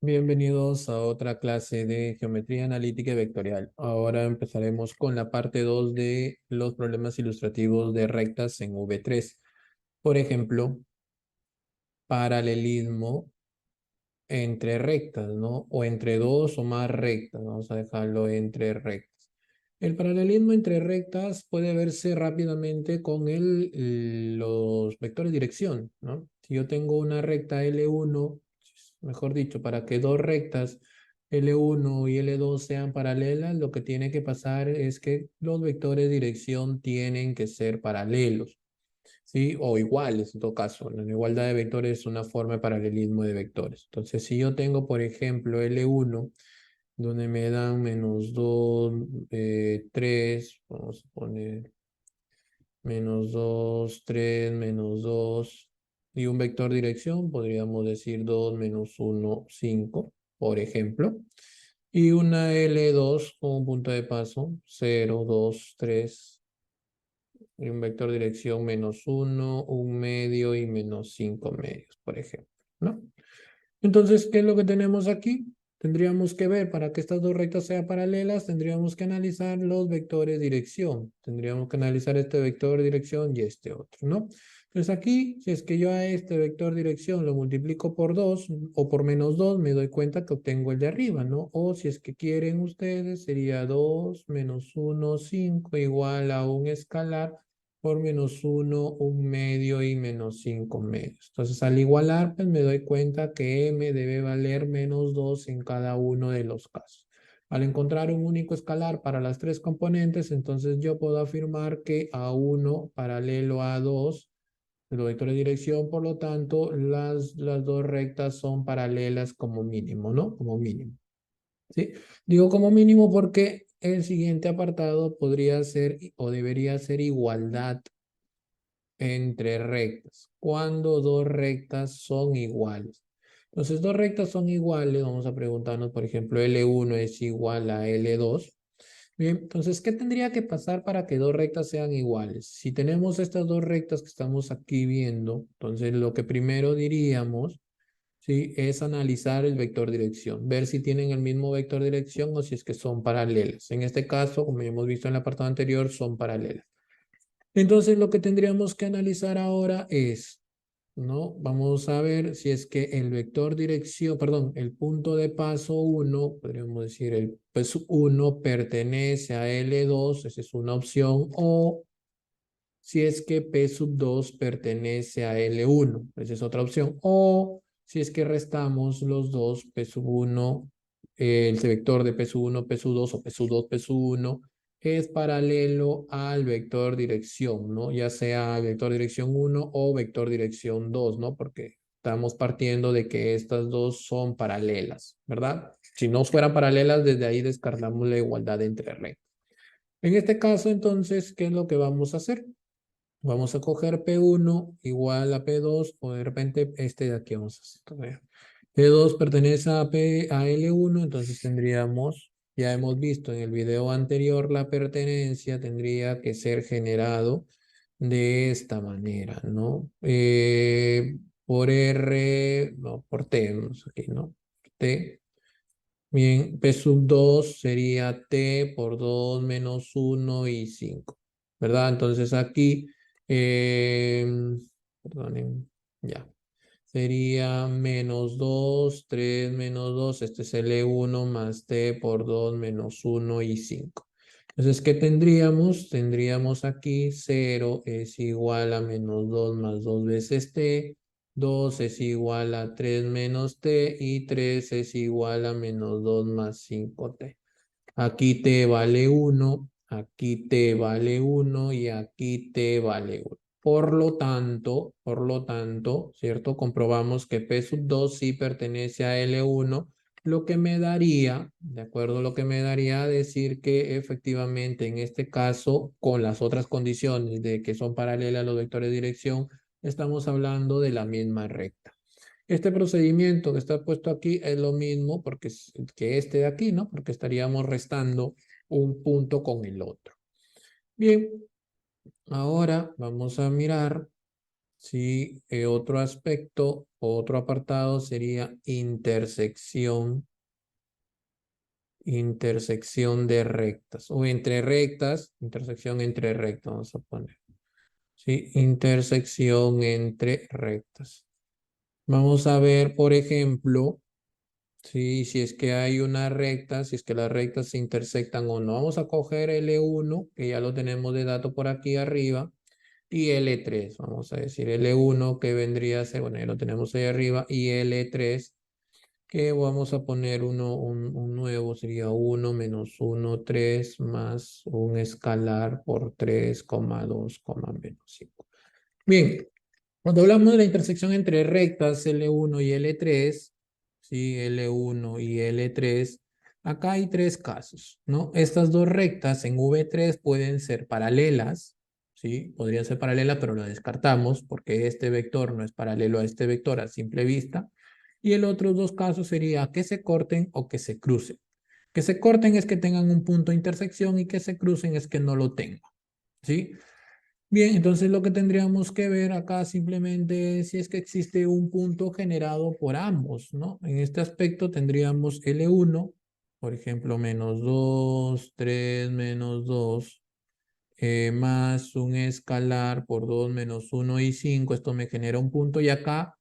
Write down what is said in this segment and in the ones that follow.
Bienvenidos a otra clase de geometría analítica y vectorial. Ahora empezaremos con la parte 2 de los problemas ilustrativos de rectas en V3. Por ejemplo, paralelismo entre rectas, ¿no? O entre dos o más rectas. Vamos a dejarlo entre rectas. El paralelismo entre rectas puede verse rápidamente con los vectores de dirección, ¿no? Si yo tengo una recta L1, mejor dicho, para que dos rectas L1 y L2 sean paralelas, lo que tiene que pasar es que los vectores de dirección tienen que ser paralelos, ¿sí? O iguales en todo caso. La igualdad de vectores es una forma de paralelismo de vectores. Entonces, si yo tengo, por ejemplo, L1, donde me dan -2, 3, vamos a poner -2, 3, -2, y un vector dirección, podríamos decir 2, -1, 5, por ejemplo. Y una L2 con un punto de paso, 0, 2, 3, y un vector dirección -1, un medio y -5 medios, por ejemplo, ¿no? Entonces, ¿qué es lo que tenemos aquí? Tendríamos que ver, para que estas dos rectas sean paralelas, tendríamos que analizar los vectores dirección. Tendríamos que analizar este vector dirección y este otro, ¿no? Entonces aquí, si es que yo a este vector dirección lo multiplico por 2 o por -2, me doy cuenta que obtengo el de arriba, ¿no? O si es que quieren ustedes, sería 2 -1, 5 igual a un escalar por -1, un medio y -5 medios. Entonces, al igualar, pues me doy cuenta que m debe valer -2 en cada uno de los casos. Al encontrar un único escalar para las tres componentes, entonces yo puedo afirmar que A1 paralelo a A2, los vectores de dirección, por lo tanto, las dos rectas son paralelas como mínimo, ¿no? Como mínimo. ¿Sí? Digo como mínimo porque el siguiente apartado podría ser o debería ser igualdad entre rectas. Cuando dos rectas son iguales. Entonces, dos rectas son iguales. Vamos a preguntarnos, por ejemplo, L1 es igual a L2. Bien, entonces, ¿qué tendría que pasar para que dos rectas sean iguales? Si tenemos estas dos rectas que estamos aquí viendo, entonces lo que primero diríamos, ¿sí? Es analizar el vector dirección, ver si tienen el mismo vector dirección o si es que son paralelas. En este caso, como ya hemos visto en el apartado anterior, son paralelas. Entonces, lo que tendríamos que analizar ahora es, ¿no? Vamos a ver si es que el vector dirección, perdón, el punto de paso 1, podríamos decir el P1 pertenece a L2, esa es una opción, o si es que P2 pertenece a L1, esa es otra opción, o si es que restamos los dos, P1, el vector de P1, P2 o P2, P1, es paralelo al vector dirección, ¿no? Ya sea vector dirección 1 o vector dirección 2, ¿no? Porque estamos partiendo de que estas dos son paralelas, ¿verdad? Si no fueran paralelas, desde ahí descartamos la igualdad entre rectas. En este caso, entonces, ¿qué es lo que vamos a hacer? Vamos a coger P1 igual a P2, o de repente este de aquí vamos a hacer. P2 pertenece a L1, entonces tendríamos, ya hemos visto en el video anterior, la pertenencia tendría que ser generado de esta manera, ¿no? Por R, no, por T, vamos aquí, ¿no? T. Bien, P sub 2 sería T por 2 menos 1 y 5, ¿verdad? Entonces aquí, eh, perdonen, ya, sería -2, 3 menos 2, este es L1 más T por 2 menos 1 y 5. Entonces, ¿qué tendríamos? Tendríamos aquí 0 es igual a -2 más 2 veces T, 2 es igual a 3 menos T y 3 es igual a -2 más 5T. Aquí T vale 1, aquí T vale 1 y aquí T vale 1. Por lo tanto, ¿cierto? Comprobamos que P sub 2 sí pertenece a L1, lo que me daría, ¿de acuerdo? Lo que me daría decir que efectivamente en este caso, con las otras condiciones de que son paralelas los vectores de dirección, estamos hablando de la misma recta. Este procedimiento que está puesto aquí es lo mismo que este de aquí, ¿no? Porque estaríamos restando un punto con el otro. Bien, ahora vamos a mirar Sí, otro aspecto, otro apartado sería intersección de rectas o entre rectas, intersección entre rectas, vamos a poner. Sí, intersección entre rectas. Vamos a ver, por ejemplo, sí, si es que hay una recta, si es que las rectas se intersectan o no. Vamos a coger L1, que ya lo tenemos de dato por aquí arriba, y L3. Vamos a decir L1, que vendría a ser, bueno, ya lo tenemos ahí arriba, y L3, que vamos a poner un nuevo, sería 1 menos 1, 3, más un escalar por 3, 2, menos 5. Bien, cuando hablamos de la intersección entre rectas L1 y L3, ¿sí? L1 y L3, acá hay tres casos, ¿no? Estas dos rectas en V3 pueden ser paralelas, ¿sí? Podrían ser paralelas, pero lo descartamos porque este vector no es paralelo a este vector a simple vista. Y el otro dos casos sería que se corten o que se crucen. Que se corten es que tengan un punto de intersección y que se crucen es que no lo tengan, ¿sí? Bien, entonces lo que tendríamos que ver acá simplemente es si es que existe un punto generado por ambos, ¿no? En este aspecto tendríamos L1, por ejemplo, menos 2, 3, menos 2, más un escalar por 2, menos 1 y 5. Esto me genera un punto y acá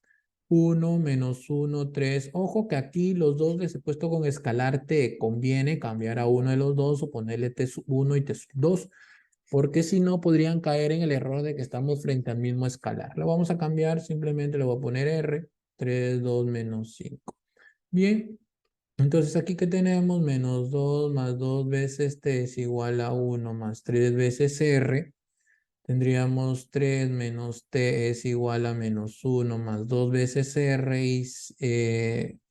1, menos 1, 3. Ojo que aquí los dos les he puesto con escalar t. Conviene cambiar a uno de los dos o ponerle t1 y t2, porque si no podrían caer en el error de que estamos frente al mismo escalar. Lo vamos a cambiar, simplemente le voy a poner R, 3, 2, menos 5. Bien, entonces aquí que tenemos menos 2 más 2 veces t es igual a 1 más 3 veces R. Tendríamos 3 menos t es igual a menos 1 más 2 veces R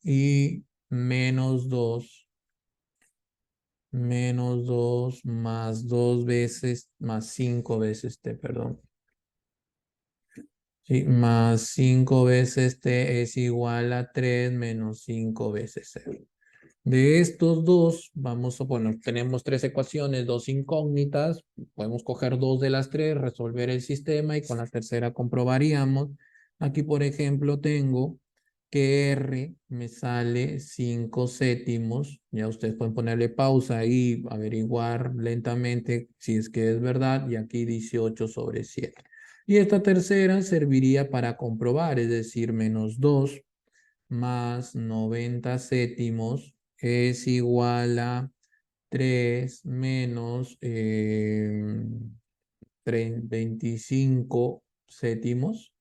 y menos 2 más 2 veces, más 5 veces t, perdón. Sí, más 5 veces t es igual a 3 menos 5 veces r. De estos dos, bueno, tenemos tres ecuaciones, dos incógnitas. Podemos coger dos de las tres, resolver el sistema y con la tercera comprobaríamos. Aquí, por ejemplo, tengo que R me sale 5 séptimos. Ya ustedes pueden ponerle pausa y averiguar lentamente si es que es verdad. Y aquí 18/7. Y esta tercera serviría para comprobar, es decir, menos 2 más 90 séptimos es igual a 3 menos 25 séptimos.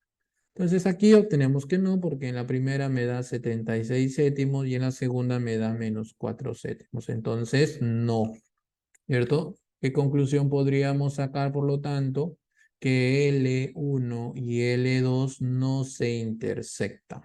Entonces aquí obtenemos que no, porque en la primera me da 76 séptimos y en la segunda me da menos 4 séptimos. Entonces no, ¿cierto? ¿Qué conclusión podríamos sacar, por lo tanto? Que L1 y L2 no se intersectan.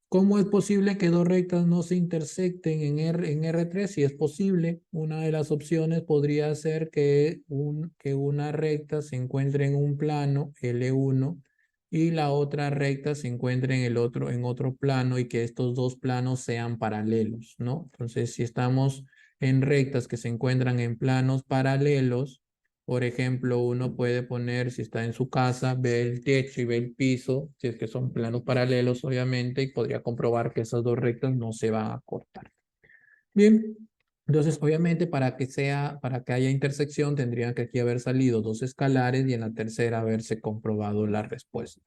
¿Cómo es posible que dos rectas no se intersecten en R3? Si es posible, una de las opciones podría ser que una recta se encuentre en un plano L1 y la otra recta se encuentre en otro plano y que estos dos planos sean paralelos, ¿no? Entonces, si estamos en rectas que se encuentran en planos paralelos, por ejemplo, uno puede poner, si está en su casa, ve el techo y ve el piso, si es que son planos paralelos, obviamente, y podría comprobar que esas dos rectas no se van a cortar. Bien, entonces, obviamente, para que haya intersección, tendrían que aquí haber salido dos escalares y en la tercera haberse comprobado la respuesta.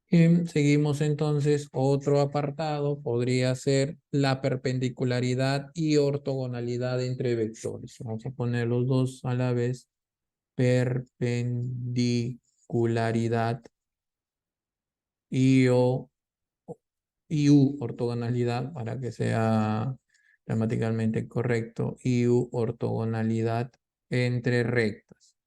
Bien, seguimos entonces, otro apartado podría ser la perpendicularidad y ortogonalidad entre vectores. Vamos a poner los dos a la vez. Perpendicularidad y ortogonalidad, para que sea gramaticalmente correcto, ortogonalidad entre rectas.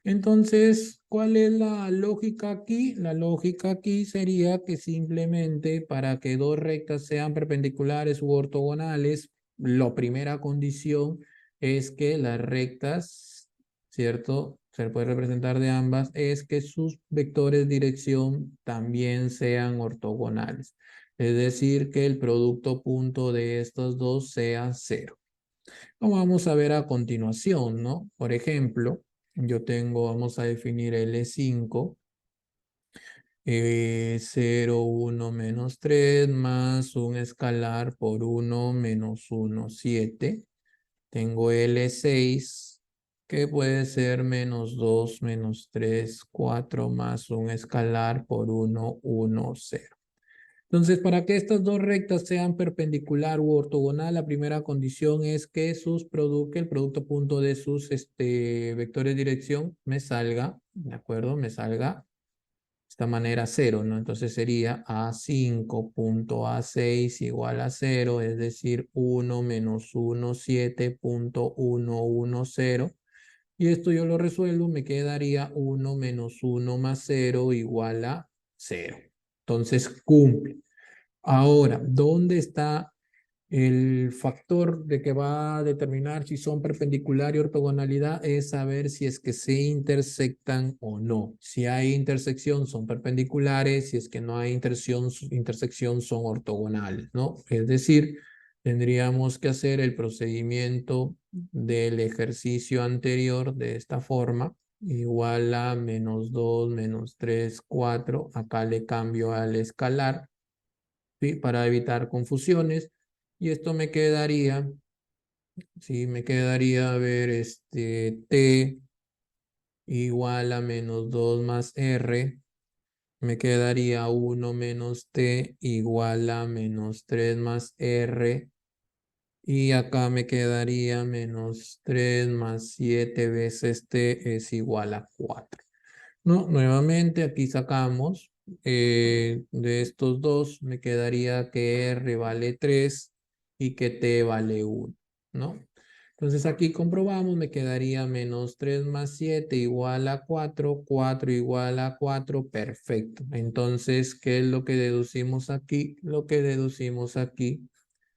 Entonces, ¿cuál es la lógica aquí? La lógica aquí sería que simplemente para que dos rectas sean perpendiculares u ortogonales, la primera condición es que las rectas, ¿cierto? Se puede representar de ambas, es que sus vectores de dirección también sean ortogonales. Es decir, que el producto punto de estos dos sea cero. Como vamos a ver a continuación, ¿no? Por ejemplo, yo tengo, vamos a definir L5, 0, 1, menos 3, más un escalar por 1, menos 1, 7. Tengo L6, que puede ser menos 2, menos 3, 4, más un escalar por 1, 1, 0. Entonces, para que estas dos rectas sean perpendicular u ortogonal, la primera condición es que que el producto punto de sus vectores de dirección me salga, ¿de acuerdo? Me salga de esta manera 0, ¿no? Entonces sería A5 punto A6 igual a 0, es decir, 1 menos 1, 7 punto 1, 1, 0. Y esto yo lo resuelvo, me quedaría 1 menos 1 más 0 igual a 0. Entonces cumple. Ahora, ¿dónde está el factor de que va a determinar si son perpendicular y ortogonalidad? Es saber si es que se intersectan o no. Si hay intersección, son perpendiculares. Si es que no hay intersección, son ortogonales, ¿no? Es decir, tendríamos que hacer el procedimiento del ejercicio anterior de esta forma. Igual a menos 2, menos 3, 4. Acá le cambio al escalar, ¿sí? Para evitar confusiones. Y esto me quedaría, ¿sí? Me quedaría, a ver, t igual a menos 2 más r. Me quedaría 1 menos t igual a menos 3 más r. Y acá me quedaría menos 3 más 7 veces t es igual a 4. No, nuevamente aquí sacamos de estos dos, me quedaría que R vale 3 y que T vale 1, ¿no? Entonces aquí comprobamos, me quedaría menos 3 más 7 igual a 4, 4 igual a 4, perfecto. Entonces, ¿qué es lo que deducimos aquí? Lo que deducimos aquí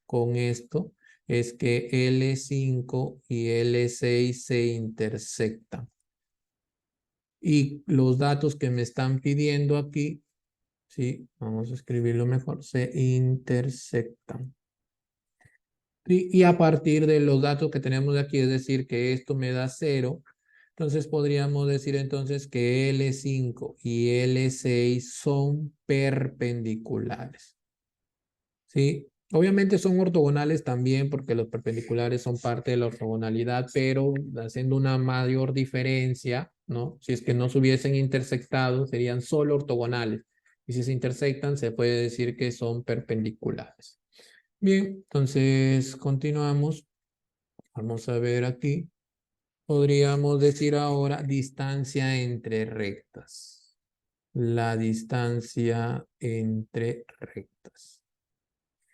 con esto es que L5 y L6 se intersectan. Y los datos que me están pidiendo aquí, sí, vamos a escribirlo mejor, se intersectan. Y a partir de los datos que tenemos de aquí, es decir, que esto me da 0, entonces podríamos decir entonces que L5 y L6 son perpendiculares. ¿Sí? Obviamente son ortogonales también porque los perpendiculares son parte de la ortogonalidad, pero haciendo una mayor diferencia, ¿no? Si es que no se hubiesen intersectado, serían solo ortogonales. Y si se intersectan, se puede decir que son perpendiculares. Bien, entonces continuamos. Vamos a ver aquí. Podríamos decir ahora distancia entre rectas. La distancia entre rectas.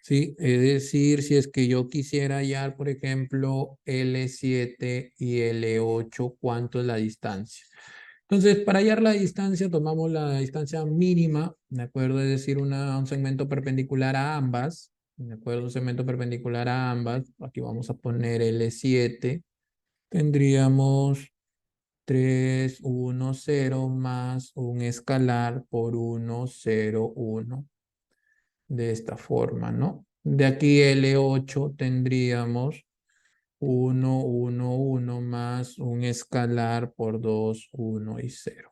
Sí, es decir, si es que yo quisiera hallar, por ejemplo, L7 y L8, ¿cuánto es la distancia? Entonces, para hallar la distancia, tomamos la distancia mínima, ¿de acuerdo? Es decir, un segmento perpendicular a ambas, ¿de acuerdo? Un segmento perpendicular a ambas. Aquí vamos a poner L7. Tendríamos 3, 1, 0 más un escalar por 1, 0, 1. De esta forma, ¿no? De aquí L8 tendríamos 1, 1, 1 más un escalar por 2, 1 y 0.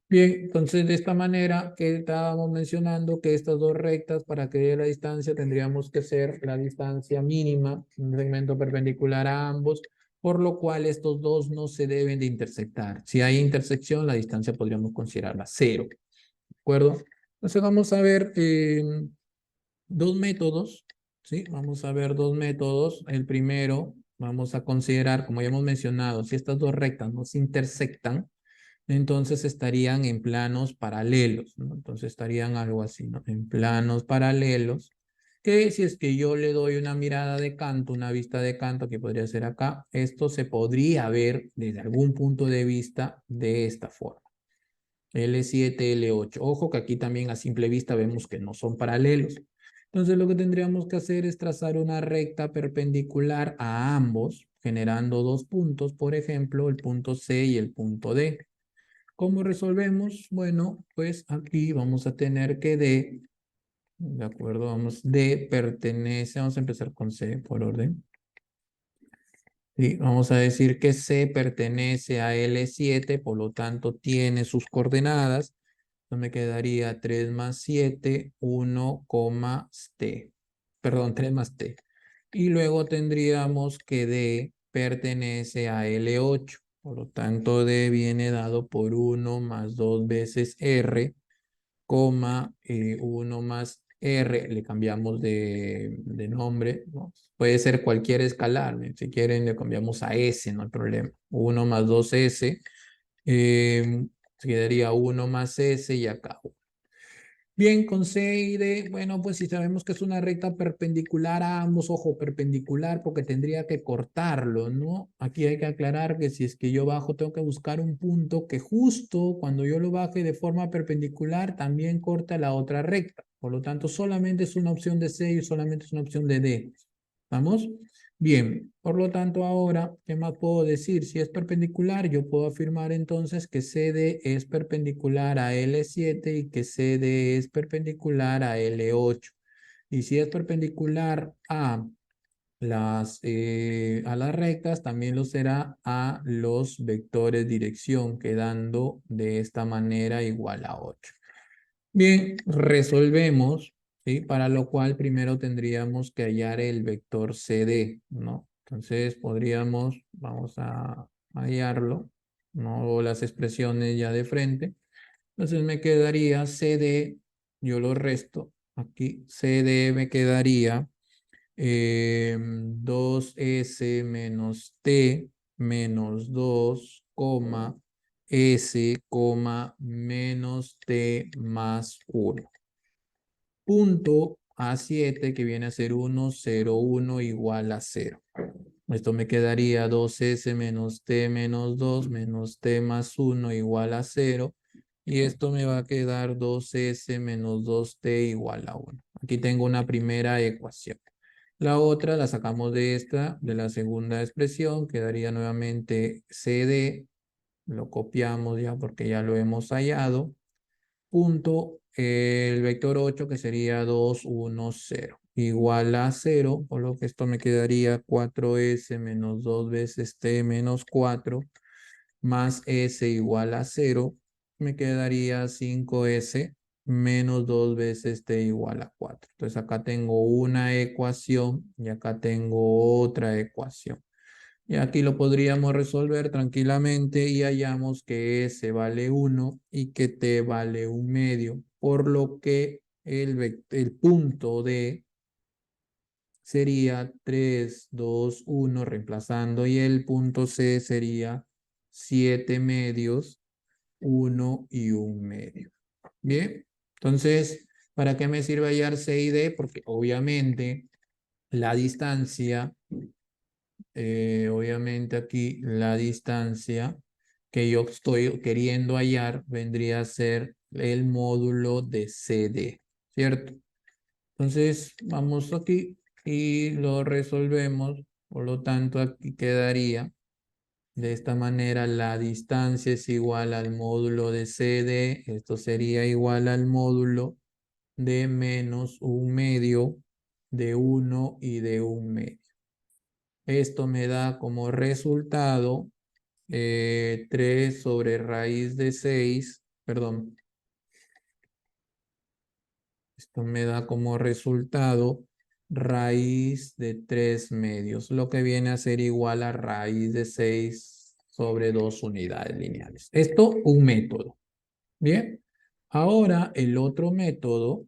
Bien, entonces de esta manera que estábamos mencionando que estas dos rectas para que dé la distancia tendríamos que ser la distancia mínima, un segmento perpendicular a ambos, por lo cual estos dos no se deben de intersectar. Si hay intersección, la distancia podríamos considerarla 0, ¿de acuerdo? Entonces vamos a ver dos métodos, ¿sí? Vamos a ver dos métodos. El primero, vamos a considerar, como ya hemos mencionado, si estas dos rectas no se intersectan, entonces estarían en planos paralelos, ¿no? Entonces estarían algo así, ¿no? En planos paralelos, que si es que yo le doy una mirada de canto, una vista de canto, que podría ser acá, esto se podría ver desde algún punto de vista de esta forma. L7, L8. Ojo que aquí también a simple vista vemos que no son paralelos. Entonces lo que tendríamos que hacer es trazar una recta perpendicular a ambos, generando dos puntos, por ejemplo, el punto C y el punto D. ¿Cómo resolvemos? Bueno, pues aquí vamos a tener que D, de acuerdo, D pertenece, vamos a empezar con C por orden. Sí, vamos a decir que C pertenece a L7, por lo tanto tiene sus coordenadas. Entonces me quedaría 3 más 7, 1, T. Perdón, 3 más T. Y luego tendríamos que D pertenece a L8. Por lo tanto, D viene dado por 1 más 2 veces R, 1 más R, le cambiamos de nombre, ¿no? Puede ser cualquier escalar, ¿no? Si quieren le cambiamos a S, no hay problema. 1 más 2S, quedaría 1 más S y acá. Bien, con C y D, bueno, pues si sabemos que es una recta perpendicular a ambos, ojo, perpendicular porque tendría que cortarlo, ¿no? Aquí hay que aclarar que si es que yo bajo, tengo que buscar un punto que justo cuando yo lo baje de forma perpendicular también corta la otra recta. Por lo tanto, solamente es una opción de C y solamente es una opción de D. ¿Vamos? Bien, por lo tanto ahora, ¿qué más puedo decir? Si es perpendicular, yo puedo afirmar entonces que CD es perpendicular a L7 y que CD es perpendicular a L8. Y si es perpendicular a las rectas, también lo será a los vectores dirección, quedando de esta manera igual a 8. Bien, resolvemos, ¿sí? Para lo cual primero tendríamos que hallar el vector CD, ¿no? Entonces podríamos, vamos a hallarlo, ¿no? O las expresiones ya de frente. Entonces me quedaría CD, yo lo resto, aquí CD me quedaría 2S menos T menos 2, S, menos T más 1. Punto A7 que viene a ser 1, 0, 1 igual a 0. Esto me quedaría 2S menos T menos 2 menos T más 1 igual a 0. Y esto me va a quedar 2S menos 2T igual a 1. Aquí tengo una primera ecuación. La otra la sacamos de esta, de la segunda expresión, quedaría nuevamente CD, lo copiamos ya porque ya lo hemos hallado, punto el vector 8 que sería 2, 1, 0, igual a 0, por lo que esto me quedaría 4S menos 2 veces T menos 4, más S igual a 0, me quedaría 5S menos 2 veces T igual a 4. Entonces acá tengo una ecuación y acá tengo otra ecuación. Y aquí lo podríamos resolver tranquilamente y hallamos que S vale 1 y que T vale 1 medio, por lo que el punto D sería 3, 2, 1 reemplazando y el punto C sería 7 medios, 1 y 1 medio. Bien, entonces, ¿para qué me sirve hallar C y D? Porque obviamente la distancia, obviamente aquí la distancia que yo estoy queriendo hallar vendría a ser el módulo de CD, ¿cierto? Entonces, vamos aquí y lo resolvemos. Por lo tanto, aquí quedaría de esta manera la distancia es igual al módulo de CD. Esto sería igual al módulo de menos 1 medio de 1 y de 1 medio. Esto me da como resultado 3 sobre raíz de 6, perdón, esto me da como resultado raíz de 3 medios, lo que viene a ser igual a raíz de 6 sobre 2 unidades lineales. Esto un método. Bien, ahora el otro método,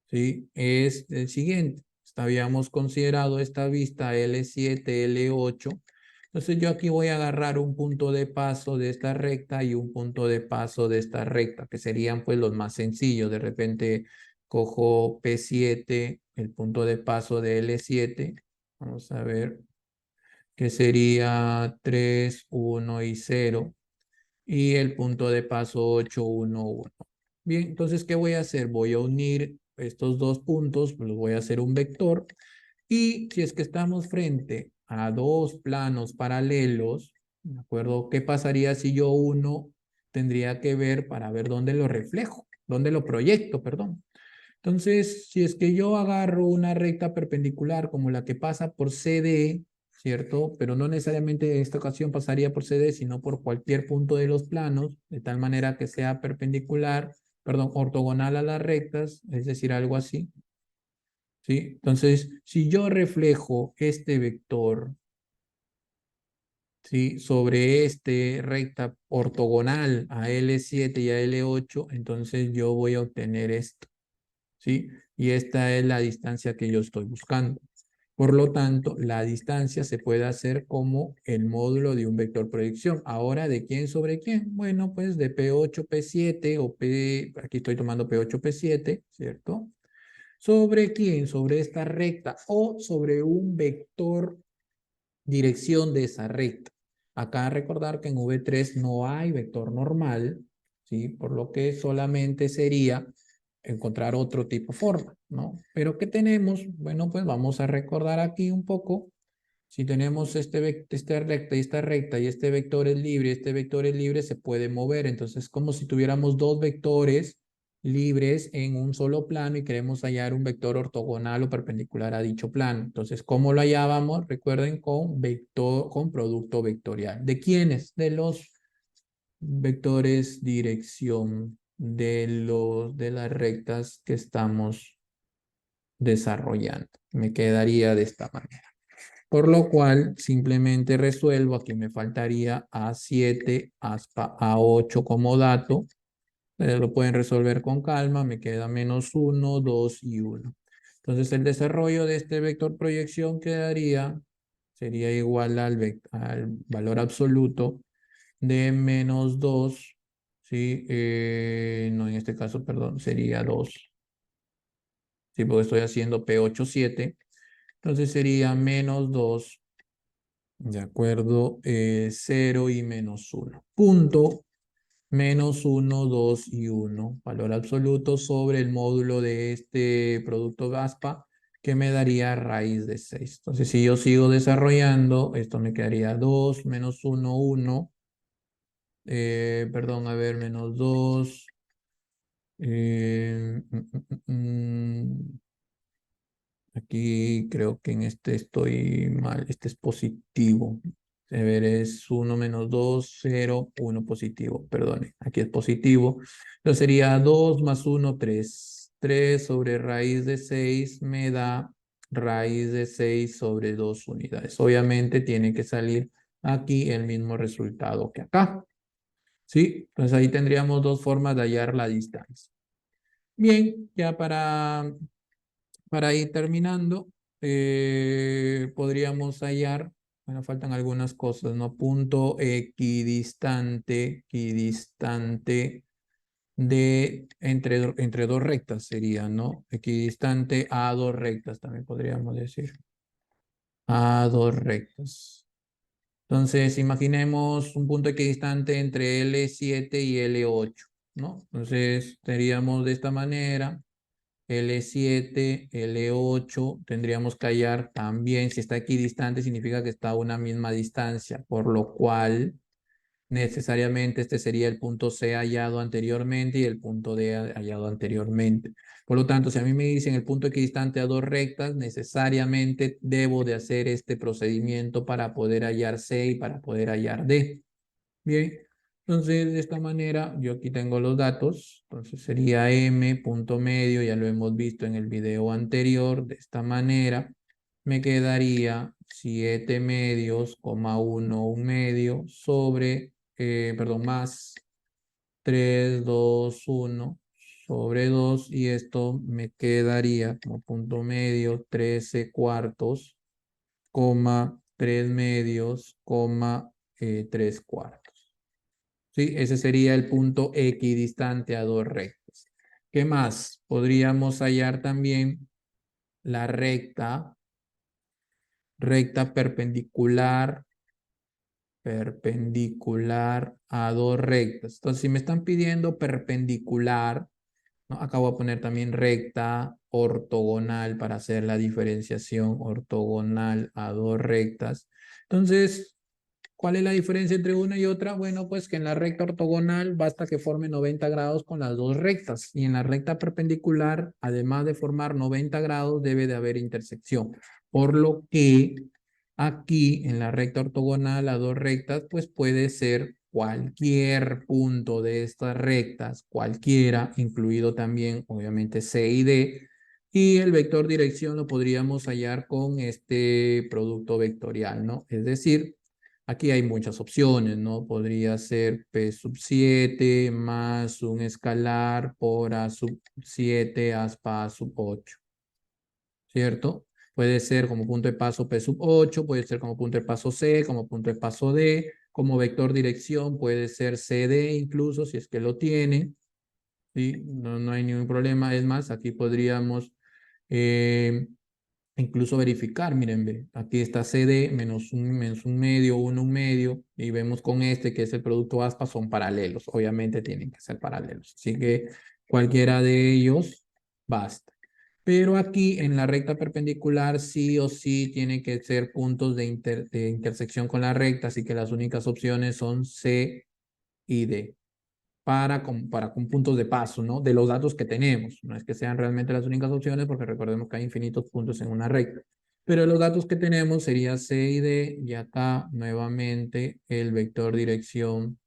¿sí? Es el siguiente. Habíamos considerado esta vista L7, L8. Entonces yo aquí voy a agarrar un punto de paso de esta recta y un punto de paso de esta recta, que serían pues los más sencillos. De repente cojo P7, el punto de paso de L7. Vamos a ver, que sería 3, 1 y 0. Y el punto de paso 8, 1, 1. Bien, entonces, ¿qué voy a hacer? Voy a unir estos dos puntos, pues los voy a hacer un vector. Y si es que estamos frente a dos planos paralelos, ¿de acuerdo? ¿Qué pasaría si yo uno tendría que ver para ver dónde lo reflejo, dónde lo proyecto, perdón? Entonces, si es que yo agarro una recta perpendicular como la que pasa por CD, ¿cierto? Pero no necesariamente en esta ocasión pasaría por CD, sino por cualquier punto de los planos, de tal manera que sea perpendicular, perdón, ortogonal a las rectas, es decir, algo así, ¿sí? Entonces, si yo reflejo este vector, ¿sí? Sobre este recta ortogonal a L7 y a L8, entonces yo voy a obtener esto, ¿sí? Y esta es la distancia que yo estoy buscando. Por lo tanto, la distancia se puede hacer como el módulo de un vector proyección. Ahora, ¿de quién sobre quién? Bueno, pues de P8, P7 o P, aquí estoy tomando P8, P7, ¿cierto? ¿Sobre quién? Sobre esta recta o sobre un vector dirección de esa recta. Acá recordar que en V3 no hay vector normal, ¿sí? Por lo que solamente sería encontrar otro tipo de forma, ¿no? Pero ¿qué tenemos? Bueno, pues vamos a recordar aquí un poco. Si tenemos esta recta y este vector es libre, se puede mover. Entonces, es como si tuviéramos dos vectores libres en un solo plano y queremos hallar un vector ortogonal o perpendicular a dicho plano. Entonces, ¿cómo lo hallábamos? Recuerden, con producto vectorial. ¿De quiénes? De los vectores dirección de las rectas que estamos desarrollando. Me quedaría de esta manera. Por lo cual, simplemente resuelvo. Aquí me faltaría A7 hasta A8 como dato. Lo pueden resolver con calma. Me queda -1, 2 y 1. Entonces, el desarrollo de este vector proyección sería igual al valor absoluto de -2. ¿Sí? No, en este caso, perdón, sería 2. Sí, porque estoy haciendo P8, 7. Entonces sería -2. De acuerdo, 0 y -1. Punto, -1, 2 y 1. Valor absoluto sobre el módulo de este producto GASPA que me daría raíz de 6. Entonces, si yo sigo desarrollando, esto me quedaría 2, -1, 1. Perdón, a ver, -2. eh, mm, mm, mm, mm. Aquí creo que en este estoy mal. Este es positivo. A ver, es 1 menos 2 0 1 positivo. Perdone, aquí es positivo. Entonces sería 2 más 1 3. 3 sobre raíz de 6 me da raíz de 6 sobre 2 unidades. Obviamente tiene que salir aquí el mismo resultado que acá. ¿Sí? Entonces ahí tendríamos dos formas de hallar la distancia. Bien, ya para ir terminando, podríamos hallar, bueno, faltan algunas cosas, ¿no? Punto equidistante entre dos rectas sería, ¿no? Equidistante a dos rectas, también podríamos decir. A dos rectas. Entonces, imaginemos un punto equidistante entre L7 y L8, ¿no? Entonces, tendríamos de esta manera. L7, L8, tendríamos que hallar también, si está equidistante, significa que está a una misma distancia, por lo cual necesariamente este sería el punto C hallado anteriormente y el punto D hallado anteriormente. Por lo tanto, si a mí me dicen el punto equidistante a dos rectas, necesariamente debo de hacer este procedimiento para poder hallar C y para poder hallar D. Bien, entonces de esta manera yo aquí tengo los datos, entonces sería M punto medio, ya lo hemos visto en el video anterior, de esta manera me quedaría 7 medios, 1 un medio, sobre, perdón, más 3 2 1 sobre 2 y esto me quedaría como punto medio 13 cuartos, 3 medios, 3 cuartos. ¿Sí? Ese sería el punto equidistante a dos rectas. ¿Qué más? Podríamos hallar también la recta perpendicular a dos rectas. Entonces, si me están pidiendo perpendicular, ¿no? Acá voy a poner también recta ortogonal para hacer la diferenciación ortogonal a dos rectas. Entonces, ¿cuál es la diferencia entre una y otra? Bueno, pues que en la recta ortogonal basta que forme 90 grados con las dos rectas y en la recta perpendicular, además de formar 90 grados, debe de haber intersección. Por lo que Aquí en la recta ortogonal a dos rectas, pues puede ser cualquier punto de estas rectas, cualquiera, incluido también obviamente C y D, y el vector dirección lo podríamos hallar con este producto vectorial, ¿no? Es decir, aquí hay muchas opciones, ¿no? Podría ser P sub 7 más un escalar por A sub 7 aspa A sub 8, ¿cierto? Puede ser como punto de paso P sub 8, puede ser como punto de paso C, como punto de paso D, como vector dirección puede ser CD incluso, si es que lo tiene, ¿sí? No hay ningún problema. Es más, aquí podríamos eh, incluso verificar, miren, ve, aquí está CD menos un medio, uno un medio, y vemos con este que es el producto aspa, son paralelos. Obviamente tienen que ser paralelos. Así que cualquiera de ellos basta. Pero aquí en la recta perpendicular sí o sí tiene que ser puntos de intersección con la recta, así que las únicas opciones son C y D con puntos de paso, ¿no? De los datos que tenemos. No es que sean realmente las únicas opciones, porque recordemos que hay infinitos puntos en una recta. Pero los datos que tenemos sería C y D, y acá nuevamente el vector dirección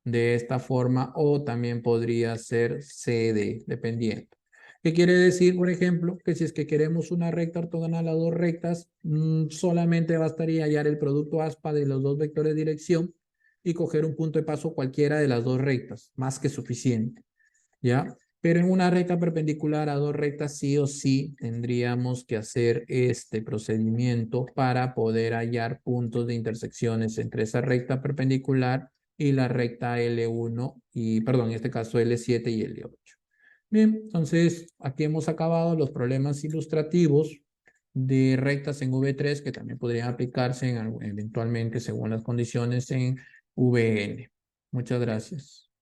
de esta forma, o también podría ser CD, dependiendo. ¿Qué quiere decir, por ejemplo? Que si es que queremos una recta ortogonal a dos rectas, solamente bastaría hallar el producto aspa de los dos vectores de dirección y coger un punto de paso cualquiera de las dos rectas, más que suficiente, ¿ya? Pero en una recta perpendicular a dos rectas, sí o sí tendríamos que hacer este procedimiento para poder hallar puntos de intersecciones entre esa recta perpendicular y la recta L1 y, perdón, en este caso L7 y L8. Bien, entonces aquí hemos acabado los problemas ilustrativos de rectas en V3 que también podrían aplicarse eventualmente según las condiciones en VN. Muchas gracias.